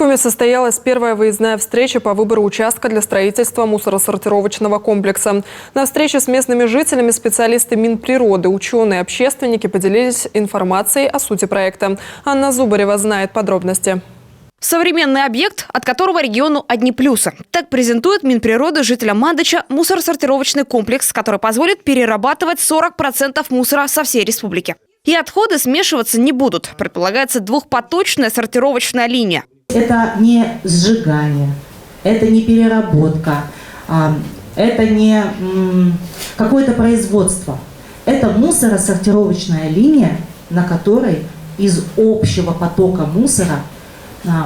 Коми состоялась первая выездная встреча по выбору участка для строительства мусоросортировочного комплекса. На встрече с местными жителями специалисты Минприроды, ученые, общественники поделились информацией о сути проекта. Анна Зубарева знает подробности. Современный объект, от которого региону одни плюсы. Так презентует Минприроды жителям Мандыча мусоросортировочный комплекс, который позволит перерабатывать 40% мусора со всей республики. И отходы смешиваться не будут. Предполагается двухпоточная сортировочная линия. Это не сжигание, это не переработка, это не какое-то производство. Это мусоросортировочная линия, на которой из общего потока мусора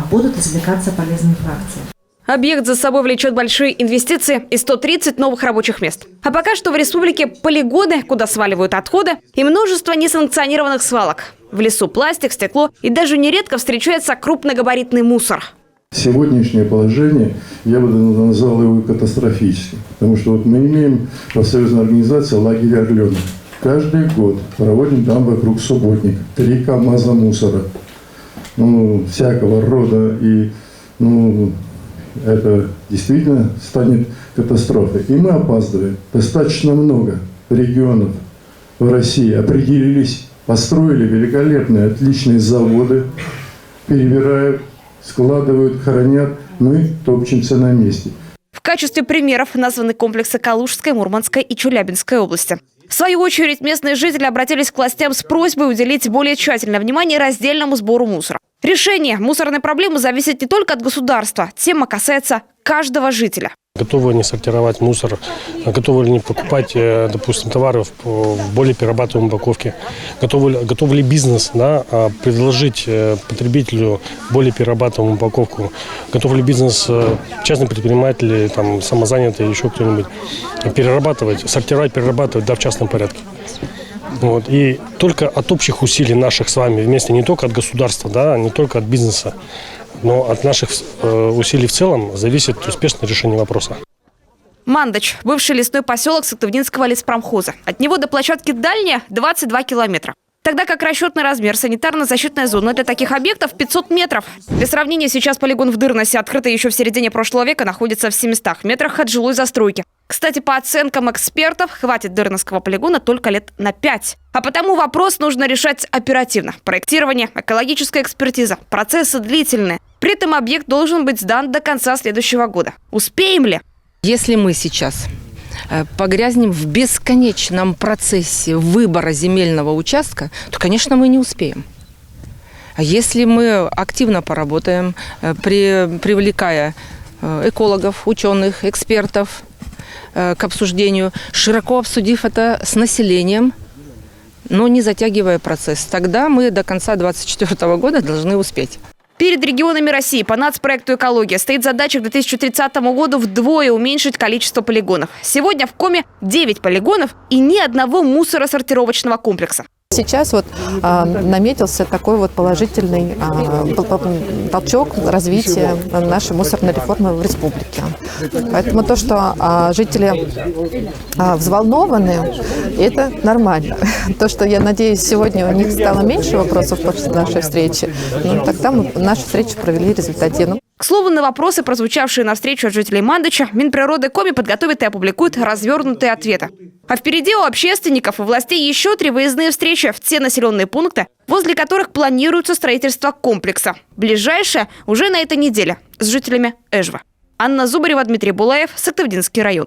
будут извлекаться полезные фракции. Объект за собой влечет большие инвестиции и 130 новых рабочих мест. А пока что в республике полигоны, куда сваливают отходы, и множество несанкционированных свалок. В лесу пластик, стекло и даже нередко встречается крупногабаритный мусор. Сегодняшнее положение, я бы назвал его катастрофическим. Потому что мы имеем профсоюзная организация «Лагерь Орленок». Каждый год проводим там вокруг субботник 3 КАМАЗа мусора. Всякого рода. И это действительно станет катастрофой. И мы опаздываем. Достаточно много регионов в России определились, построили великолепные, отличные заводы, перебирают, складывают, хранят. Мы топчемся на месте. В качестве примеров названы комплексы Калужской, Мурманской и Челябинской области. В свою очередь, местные жители обратились к властям с просьбой уделить более тщательное внимание раздельному сбору мусора. Решение мусорной проблемы зависит не только от государства. Тема касается каждого жителя. Готовы ли сортировать мусор, готовы ли не покупать, допустим, товары в более перерабатываемой упаковке, готов ли бизнес предложить потребителю более перерабатываемую упаковку, готов ли бизнес, частные предприниматели, самозанятые, еще кто-нибудь, перерабатывать, сортировать, перерабатывать, в частном порядке. И только от общих усилий наших с вами вместе, не только от государства, не только от бизнеса, но от наших усилий в целом зависит успешное решение вопроса. Мандыч – бывший лесной поселок Сыктывдинского леспромхоза. От него до площадки дальняя 22 километра. Тогда как расчетный размер санитарно-защитной зоны для таких объектов 500 метров. Для сравнения, сейчас полигон в Дырносе, открытый еще в середине прошлого века, находится в 700 метрах от жилой застройки. Кстати, по оценкам экспертов, хватит Дырносского полигона только лет на 5. А потому вопрос нужно решать оперативно. Проектирование, экологическая экспертиза, процессы длительные. При этом объект должен быть сдан до конца следующего года. Успеем ли? Если мы сейчас погрязнем в бесконечном процессе выбора земельного участка, то, конечно, мы не успеем. А если мы активно поработаем, привлекая экологов, ученых, экспертов к обсуждению, широко обсудив это с населением, но не затягивая процесс, тогда мы до конца 2024 года должны успеть. Перед регионами России по нацпроекту «Экология» стоит задача к 2030 году вдвое уменьшить количество полигонов. Сегодня в Коми 9 полигонов и ни одного мусоросортировочного комплекса. Сейчас наметился такой положительный толчок развития нашей мусорной реформы в республике. Поэтому то, что жители взволнованы, это нормально. То, что, я надеюсь, сегодня у них стало меньше вопросов после нашей встречи, тогда мы нашу встречу провели результативно. К слову, на вопросы, прозвучавшие на встречу от жителей Мандыча, Минприроды Коми подготовит и опубликует развернутые ответы. А впереди у общественников и властей еще 3 выездные встречи в те населенные пункты, возле которых планируется строительство комплекса. Ближайшее уже на этой неделе с жителями Эжва. Анна Зубарева, Дмитрий Булаев, Сыктывдинский район.